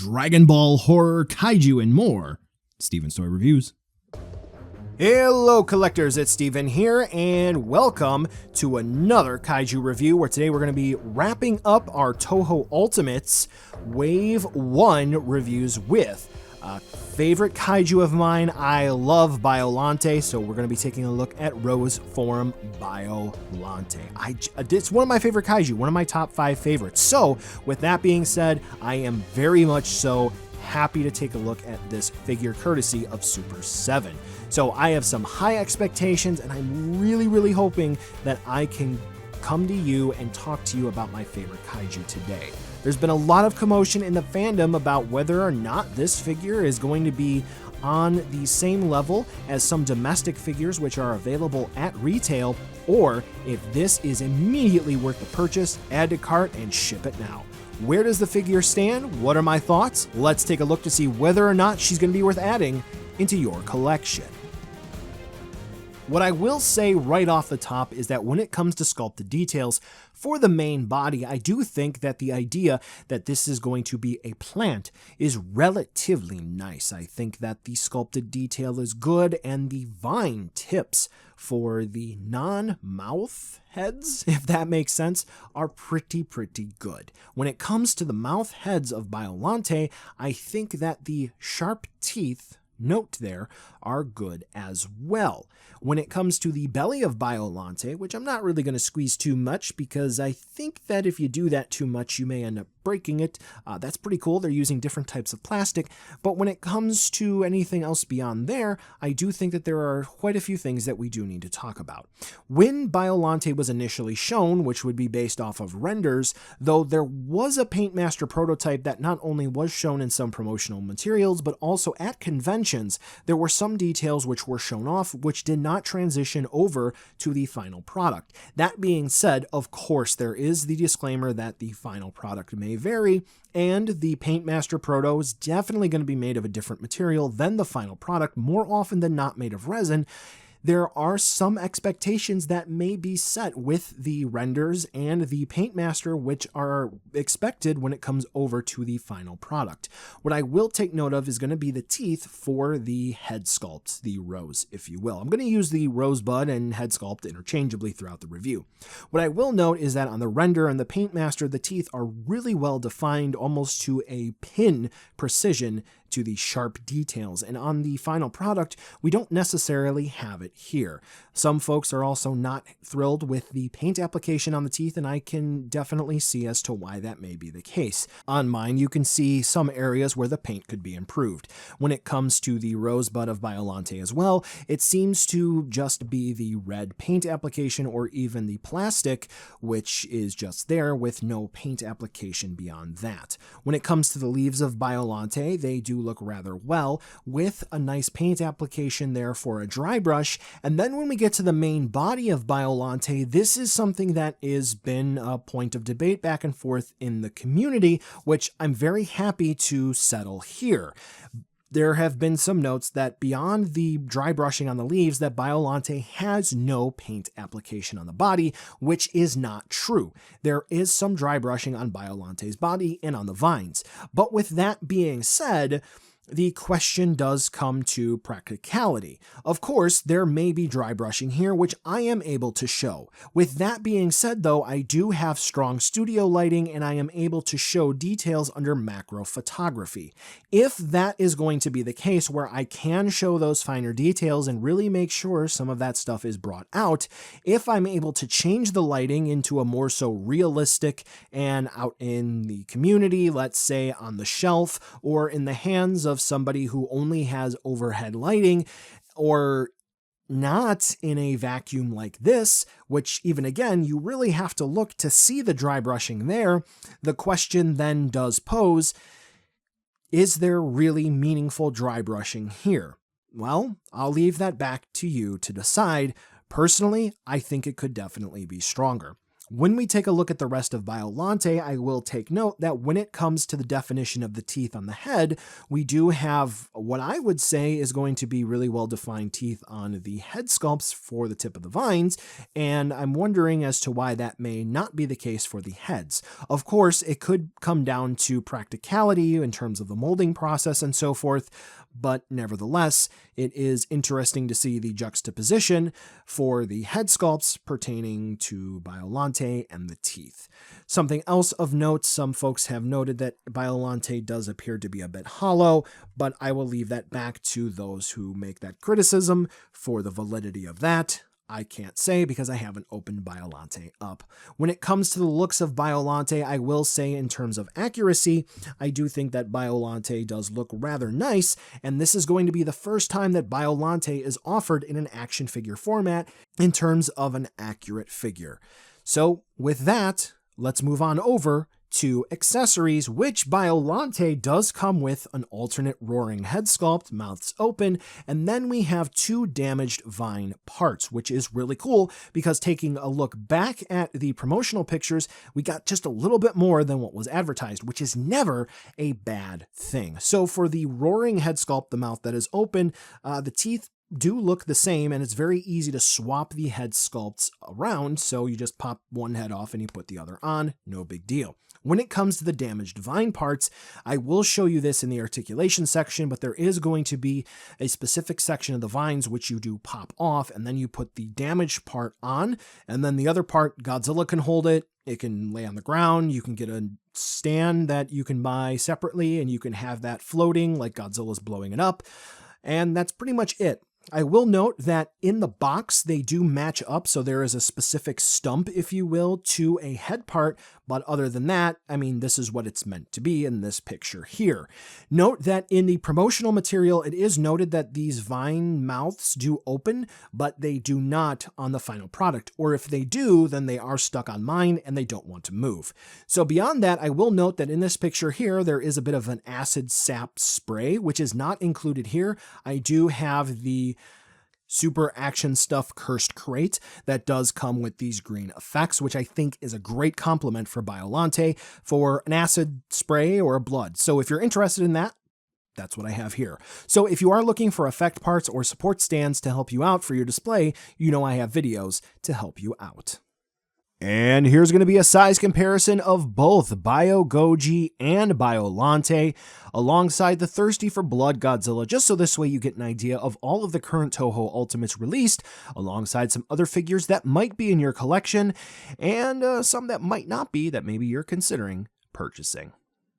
Dragon Ball, horror, kaiju, and more. Steven's Toy Reviews. Hello collectors, it's Steven here, and welcome to another kaiju review where today we're going to be wrapping up our Toho Ultimates Wave 1 reviews with a favorite kaiju of mine. I love Biollante, so we're going to be taking a look at Rose Form Biollante. It's one of my favorite kaiju, one of my top 5 favorites. So with that being said, I am very much so happy to take a look at this figure courtesy of Super7. So I have some high expectations, and I'm really hoping that I can come to you and talk to you about my favorite kaiju today. There's been a lot of commotion in the fandom about whether or not this figure is going to be on the same level as some domestic figures which are available at retail, or if this is immediately worth the purchase, add to cart, and ship it now. Where does the figure stand? What are my thoughts? Let's take a look to see whether or not she's going to be worth adding into your collection. What I will say right off the top is that when it comes to sculpted details for the main body, I do think that the idea that this is going to be a plant is relatively nice. I think that the sculpted detail is good, and the vine tips for the non-mouth heads, if that makes sense, are pretty good. When it comes to the mouth heads of Biollante, I think that the sharp teeth note there are good as well. When it comes to the belly of Biollante, which I'm not really going to squeeze too much because I think that if you do that too much, you may end up breaking it. That's pretty cool. They're using different types of plastic. But when it comes to anything else beyond there, I do think that there are quite a few things that we do need to talk about. When Biollante was initially shown, which would be based off of renders, though there was a Paintmaster prototype that not only was shown in some promotional materials, but also at conventions, there were some details which were shown off which did not transition over to the final product. That being said, of course, there is the disclaimer that the final product may vary, and the Paintmaster Proto is definitely going to be made of a different material than the final product, more often than not made of resin. There are some expectations that may be set with the renders and the Paintmaster which are expected when it comes over to the final product. What I will take note of is going to be the teeth for the head sculpt, the rose, if you will. I'm going to use the rosebud and head sculpt interchangeably throughout the review. What I will note is that on the render and the Paintmaster, the teeth are really well defined, almost to a pin precision to the sharp details, and on the final product we don't necessarily have it here. Some folks are also not thrilled with the paint application on the teeth, and I can definitely see as to why that may be the case. On mine you can see some areas where the paint could be improved. When it comes to the rosebud of Biollante as well, it seems to just be the red paint application or even the plastic, which is just there with no paint application beyond that. When it comes to the leaves of Biollante, they do look rather well with a nice paint application there for a dry brush. And then when we get to the main body of Biollante, this is something that has been a point of debate back and forth in the community, which I'm very happy to settle here. There have been some notes that beyond the dry brushing on the leaves, that Biollante has no paint application on the body, which is not true. There is some dry brushing on Biollante's body and on the vines. But with that being said, the question does come to practicality. Of course, there may be dry brushing here, which I am able to show. With that being said, though, I do have strong studio lighting, and I am able to show details under macro photography. If that is going to be the case, where I can show those finer details and really make sure some of that stuff is brought out, if I'm able to change the lighting into a more so realistic and out in the community, let's say on the shelf or in the hands of somebody who only has overhead lighting, or not in a vacuum like this, which even again, you really have to look to see the dry brushing there, the question then does pose, is there really meaningful dry brushing here? Well, I'll leave that back to you to decide. Personally, I think it could definitely be stronger. When we take a look at the rest of Biollante, I will take note that when it comes to the definition of the teeth on the head, we do have what I would say is going to be really well-defined teeth on the head sculpts for the tip of the vines, and I'm wondering as to why that may not be the case for the heads. Of course, it could come down to practicality in terms of the molding process and so forth, but nevertheless, it is interesting to see the juxtaposition for the head sculpts pertaining to Biollante and the teeth. Something else of note, some folks have noted that Biollante does appear to be a bit hollow, but I will leave that back to those who make that criticism for the validity of that. I can't say because I haven't opened Biollante up. When it comes to the looks of Biollante, I will say in terms of accuracy, I do think that Biollante does look rather nice, and this is going to be the first time that Biollante is offered in an action figure format in terms of an accurate figure. So with that, let's move on over to accessories, which Biollante does come with an alternate roaring head sculpt, mouths open, and then we have 2 damaged vine parts, which is really cool because taking a look back at the promotional pictures, we got just a little bit more than what was advertised, which is never a bad thing. So for the roaring head sculpt, the mouth that is open, the teeth do look the same, and it's very easy to swap the head sculpts around, so you just pop one head off and you put the other on, no big deal. When it comes to the damaged vine parts, I will show you this in the articulation section, but there is going to be a specific section of the vines which you do pop off, and then you put the damaged part on, and then the other part, Godzilla can hold it, it can lay on the ground, you can get a stand that you can buy separately, and you can have that floating like Godzilla's blowing it up, and that's pretty much it. I will note that in the box, they do match up, so there is a specific stump, if you will, to a head part, but other than that, I mean, this is what it's meant to be in this picture here. Note that in the promotional material, it is noted that these vine mouths do open, but they do not on the final product, or if they do, then they are stuck on mine and they don't want to move. So beyond that, I will note that in this picture here, there is a bit of an acid sap spray, which is not included here. I do have the Super Action Stuff Cursed Crate that does come with these green effects, which I think is a great compliment for Biollante for an acid spray or a blood. So if you're interested in that, that's what I have here. So if you are looking for effect parts or support stands to help you out for your display, you know I have videos to help you out. And here's going to be a size comparison of both Biogoji and Biollante alongside the Thirsty for Blood Godzilla, just so this way you get an idea of all of the current Toho Ultimates released, alongside some other figures that might be in your collection, and some that might not be that maybe you're considering purchasing.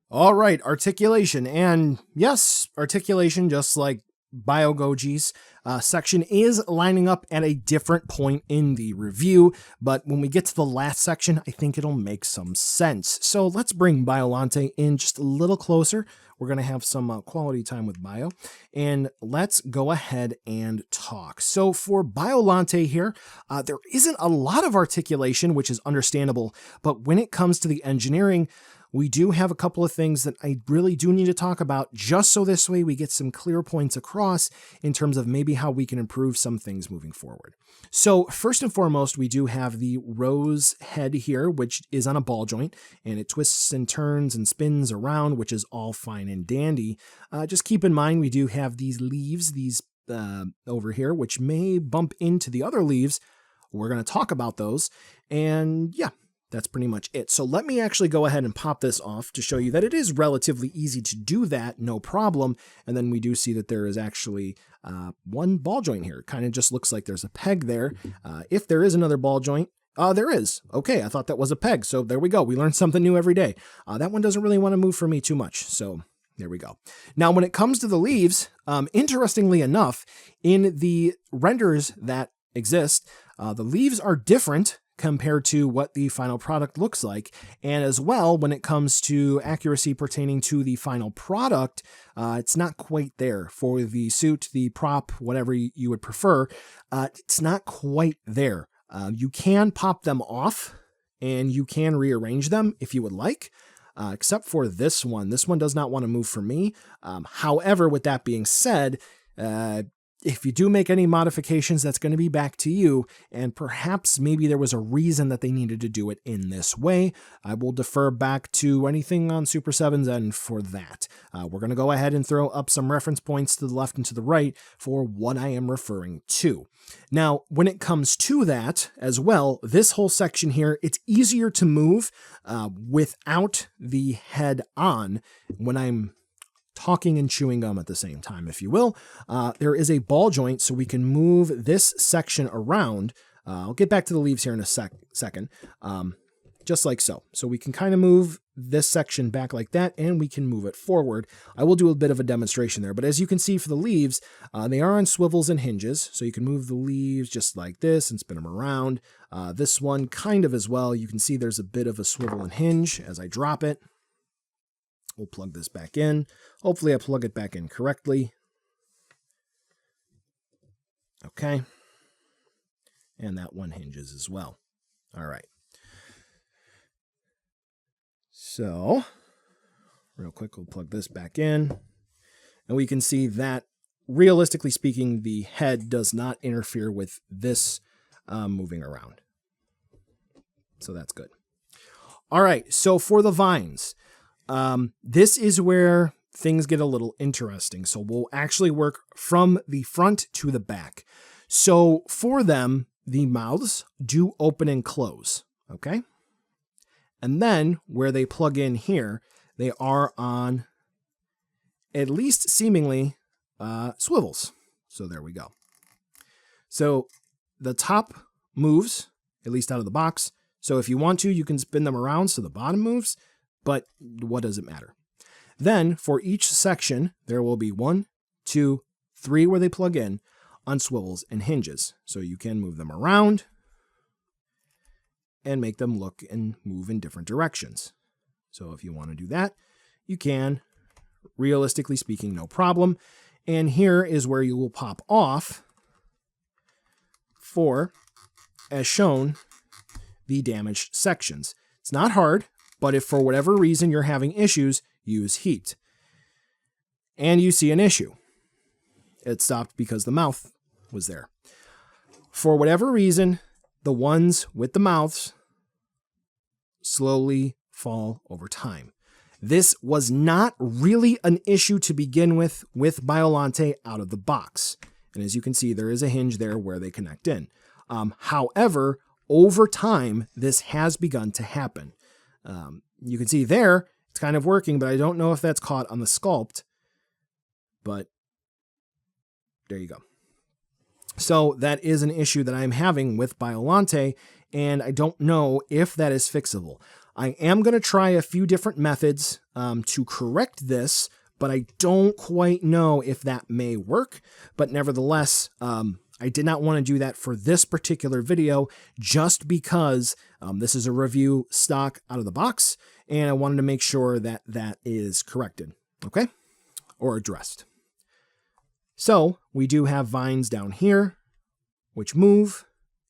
All right, Articulation, and yes, Articulation, just like Biogoji's section, is lining up at a different point in the review, but when we get to the last section, I think it'll make some sense. So let's bring Biollante in just a little closer. We're going to have some quality time with Bio, and let's go ahead and talk. So for Biollante here, there isn't a lot of articulation, which is understandable, but when it comes to the engineering, we do have a couple of things that I really do need to talk about, just so this way we get some clear points across in terms of maybe how we can improve some things moving forward. So first and foremost, we do have the rose head here, which is on a ball joint, and it twists and turns and spins around, which is all fine and dandy. Just keep in mind, we do have these leaves, these over here, which may bump into the other leaves. We're going to talk about those, and yeah, that's pretty much it. So let me actually go ahead and pop this off to show you that it is relatively easy to do that, no problem. And then we do see that there is actually one ball joint here. It kind of just looks like there's a peg there. If there is another ball joint, there is. Okay, I thought that was a peg. So there we go. We learn something new every day. That one doesn't really want to move for me too much. So there we go. Now, when it comes to the leaves, interestingly enough, in the renders that exist, the leaves are different compared to what the final product looks like. And as well, when it comes to accuracy pertaining to the final product, it's not quite there. For the suit, the prop, whatever you would prefer, it's not quite there. You can pop them off and you can rearrange them if you would like, except for this one. This one does not want to move for me. However, with that being said, if you do make any modifications, that's going to be back to you, and perhaps maybe there was a reason that they needed to do it in this way. I will defer back to anything on Super7's end for that. We're going to go ahead and throw up some reference points to the left and to the right for what I am referring to. Now, when it comes to that as well, this whole section here, it's easier to move without the head on when I'm talking and chewing gum at the same time, if you will. There is a ball joint, so we can move this section around. I'll get back to the leaves here in a second, just like so. So we can kind of move this section back like that, and we can move it forward. I will do a bit of a demonstration there, but as you can see for the leaves, they are on swivels and hinges, so you can move the leaves just like this and spin them around. This one kind of as well. You can see there's a bit of a swivel and hinge as I drop it. We'll plug this back in. Hopefully I plug it back in correctly. Okay. And that one hinges as well. All right. So, real quick, we'll plug this back in. And we can see that, realistically speaking, the head does not interfere with this moving around. So that's good. All right, so for the vines, this is where things get a little interesting. So we'll actually work from the front to the back. So for them, the mouths do open and close, okay? And then where they plug in here, they are on, at least seemingly, swivels. So there we go. So the top moves, at least out of the box. So if you want to, you can spin them around so the bottom moves, but what does it matter? Then for each section, there will be 1, 2, 3 where they plug in on swivels and hinges. So you can move them around and make them look and move in different directions. So if you want to do that, you can. Realistically speaking, no problem. And here is where you will pop off for, as shown, the damaged sections. It's not hard, but if for whatever reason you're having issues, use heat. And you see an issue. It stopped because the mouth was there. For whatever reason, the ones with the mouths slowly fall over time. This was not really an issue to begin with Biollante out of the box. And as you can see, there is a hinge there where they connect in. However, over time, this has begun to happen. You can see there, it's kind of working, but I don't know if that's caught on the Sculpt. But there you go. So that is an issue that I'm having with Biollante, and I don't know if that is fixable. I am going to try a few different methods to correct this, but I don't quite know if that may work. But nevertheless, I did not want to do that for this particular video just because this is a review stock out of the box, and I wanted to make sure that that is corrected, okay, or addressed. So we do have vines down here, which move,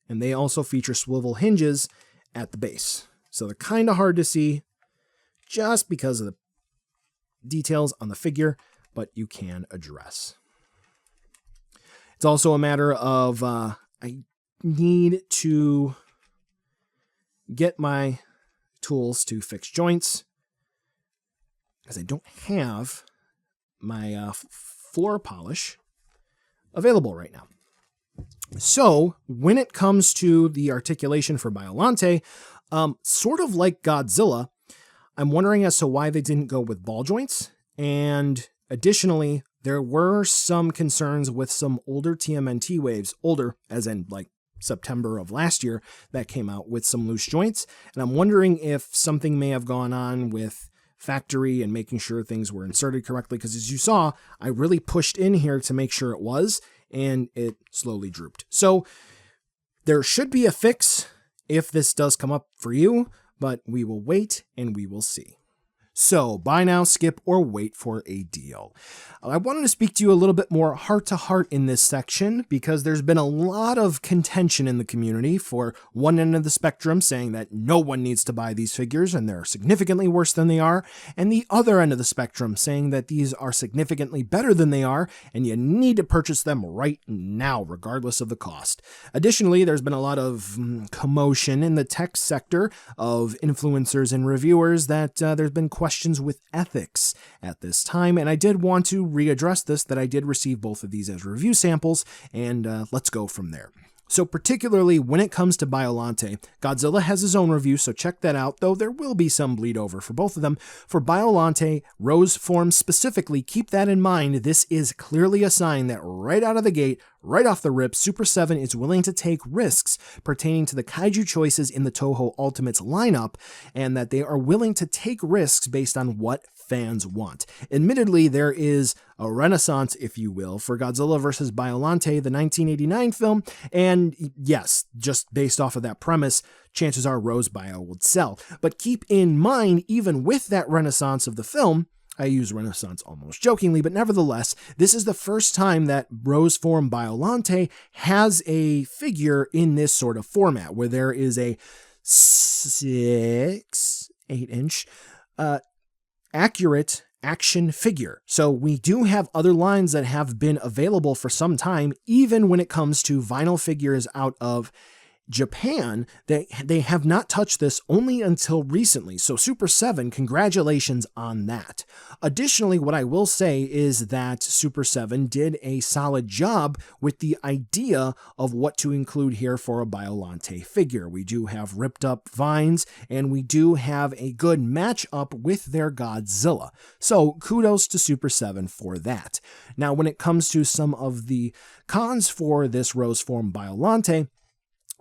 and they also feature swivel hinges at the base. So they're kind of hard to see just because of the details on the figure, but you can address. It's also a matter of I need to get my tools to fix joints because I don't have my floor polish available right now. So when it comes to the articulation for Biollante, sort of like Godzilla, I'm wondering as to why they didn't go with ball joints. And additionally, there were some concerns with some older TMNT waves, older as in like September of last year, that came out with some loose joints. And I'm wondering if something may have gone on with factory and making sure things were inserted correctly. Because as you saw, I really pushed in here to make sure it was, and it slowly drooped. So there should be a fix if this does come up for you, but we will wait and we will see. So buy now, skip, or wait for a deal. I wanted to speak to you a little bit more heart to heart in this section because there's been a lot of contention in the community for one end of the spectrum saying that no one needs to buy these figures and they're significantly worse than they are, and the other end of the spectrum saying that these are significantly better than they are and you need to purchase them right now regardless of the cost. Additionally, there's been a lot of commotion in the tech sector of influencers and reviewers that there's been questions with ethics at this time, and I did want to readdress this, that I did receive both of these as review samples, and let's go from there. So particularly when it comes to Biollante, Godzilla has his own review, so check that out, though there will be some bleed over for both of them. For Biollante, rose form specifically, keep that in mind. This is clearly a sign that right out of the gate, right off the rip, Super7 is willing to take risks pertaining to the kaiju choices in the Toho Ultimates lineup, and that they are willing to take risks based on what fans want. Admittedly, there is a renaissance, if you will, for Godzilla vs. Biollante, the 1989 film, and yes, just based off of that premise, chances are Rose Bio would sell. But keep in mind, even with that renaissance of the film, I use renaissance almost jokingly, but nevertheless, this is the first time that Rose form Biollante has a figure in this sort of format, where there is a 8-inch accurate action figure. So we do have other lines that have been available for some time, even when it comes to vinyl figures out of Japan. They have not touched this only until recently. So Super7, congratulations on that. Additionally, what I will say is that Super7 did a solid job with the idea of what to include here for a Biollante figure. We do have ripped up vines, and we do have a good matchup with their Godzilla. So kudos to Super7 for that. Now, when it comes to some of the cons for this rose form Biollante,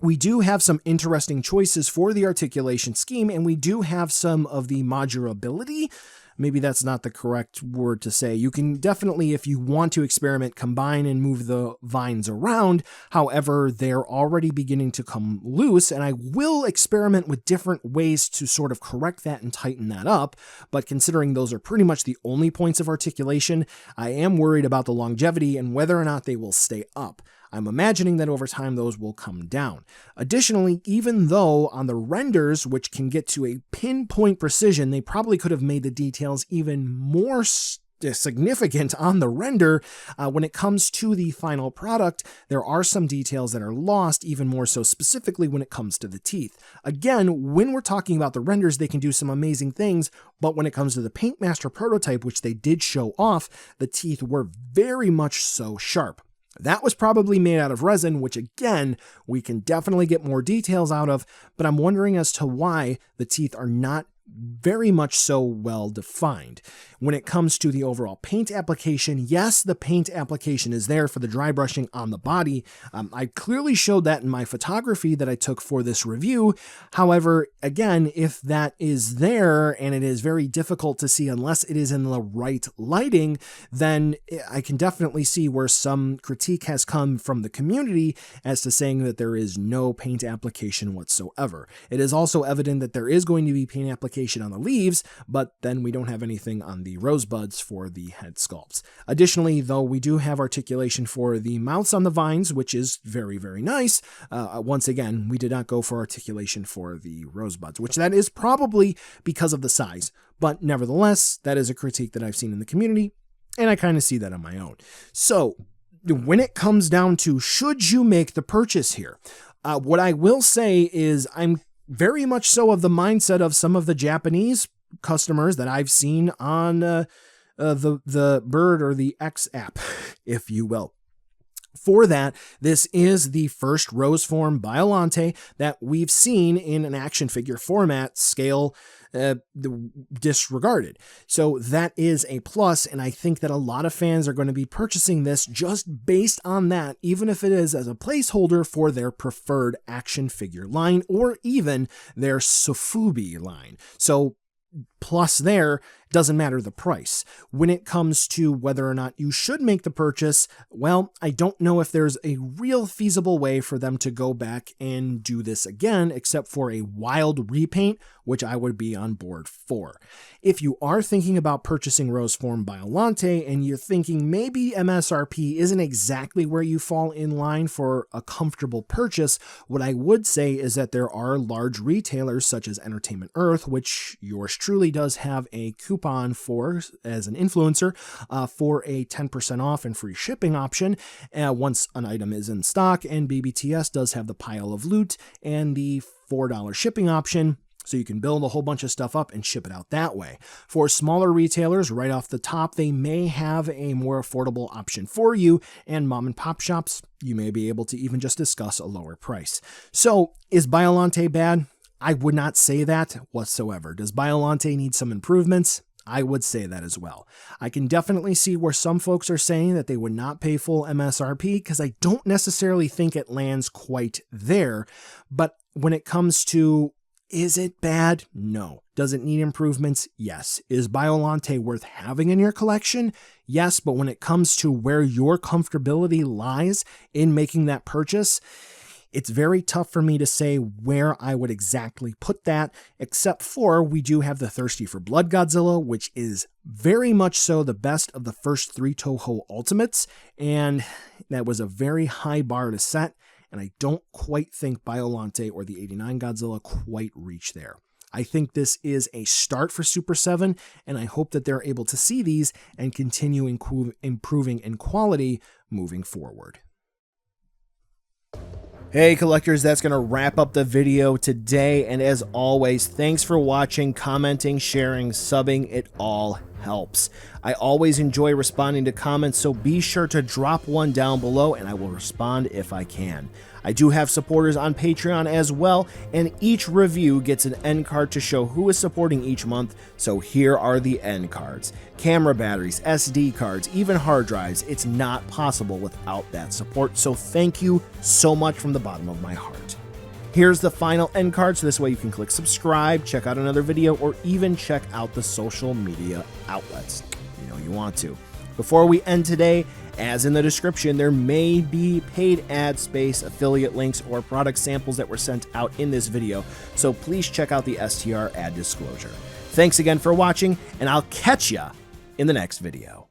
we do have some interesting choices for the articulation scheme, and we do have some of the modulability. Maybe that's not the correct word to say. You can definitely, if you want to experiment, combine and move the vines around. However, they're already beginning to come loose, and I will experiment with different ways to sort of correct that and tighten that up. But considering those are pretty much the only points of articulation, I am worried about the longevity and whether or not they will stay up. I'm imagining that over time those will come down. Additionally, even though on the renders, which can get to a pinpoint precision, they probably could have made the details even more significant on the render, when it comes to the final product, there are some details that are lost, even more so specifically when it comes to the teeth. Again, when we're talking about the renders, they can do some amazing things, but when it comes to the Paintmaster prototype, which they did show off, the teeth were very much so sharp. That was probably made out of resin, which again, we can definitely get more details out of, but I'm wondering as to why the teeth are not very much so well defined. When it comes to the overall paint application, yes, the paint application is there for the dry brushing on the body. I clearly showed that in my photography that I took for this review. However, again, if that is there and it is very difficult to see unless it is in the right lighting, then I can definitely see where some critique has come from the community as to saying that there is no paint application whatsoever. It is also evident that there is going to be paint application on the leaves, but then we don't have anything on the rosebuds for the head sculpts. Additionally, though, we do have articulation for the mouths on the vines, which is very, very nice. Once again, we did not go for articulation for the rosebuds, which that is probably because of the size. But nevertheless, that is a critique that I've seen in the community, and I kind of see that on my own. So when it comes down to should you make the purchase here, what I will say is I'm very much so of the mindset of some of the Japanese customers that I've seen on the Bird or the X app, if you will. For that, this is the first rose form Biollante that we've seen in an action figure format, scale disregarded. So that is a plus, and I think that a lot of fans are going to be purchasing this just based on that, even if it is as a placeholder for their preferred action figure line or even their Sofubi line. So plus there, doesn't matter the price. When it comes to whether or not you should make the purchase, well, I don't know if there's a real feasible way for them to go back and do this again, except for a wild repaint, which I would be on board for. If you are thinking about purchasing Rose Form Biollante and you're thinking maybe MSRP isn't exactly where you fall in line for a comfortable purchase, what I would say is that there are large retailers such as Entertainment Earth, which yours truly does have a coupon for as an influencer for a 10% off and free shipping option once an item is in stock, and BBTS does have the pile of loot and the $4 shipping option. So you can build a whole bunch of stuff up and ship it out that way. For smaller retailers, right off the top, they may have a more affordable option for you, and mom and pop shops, you may be able to even just discuss a lower price. So is Biollante bad? I would not say that whatsoever. Does Biollante need some improvements? I would say that as well. I can definitely see where some folks are saying that they would not pay full MSRP because I don't necessarily think it lands quite there. But when it comes to, is it bad? No. Does it need improvements? Yes. Is Biollante worth having in your collection? Yes, but when it comes to where your comfortability lies in making that purchase, it's very tough for me to say where I would exactly put that, except for we do have the Thirsty for Blood Godzilla, which is very much so the best of the first 3 Toho Ultimates, and that was a very high bar to set, and I don't quite think Biollante or the 89 Godzilla quite reach there. I think this is a start for Super 7, and I hope that they're able to see these and continue improving in quality moving forward. Hey collectors, that's going to wrap up the video today, and as always, thanks for watching, commenting, sharing, subbing, it all helps. I always enjoy responding to comments, so be sure to drop one down below and I will respond if I can. I do have supporters on Patreon as well, and each review gets an end card to show who is supporting each month, so here are the end cards. Camera batteries, SD cards, even hard drives. It's not possible without that support, so thank you so much from the bottom of my heart. Here's the final end card, so this way you can click subscribe, check out another video, or even check out the social media outlets. You know you want to. Before we end today, as in the description, there may be paid ad space, affiliate links, or product samples that were sent out in this video, so please check out the STR ad disclosure. Thanks again for watching, and I'll catch ya in the next video.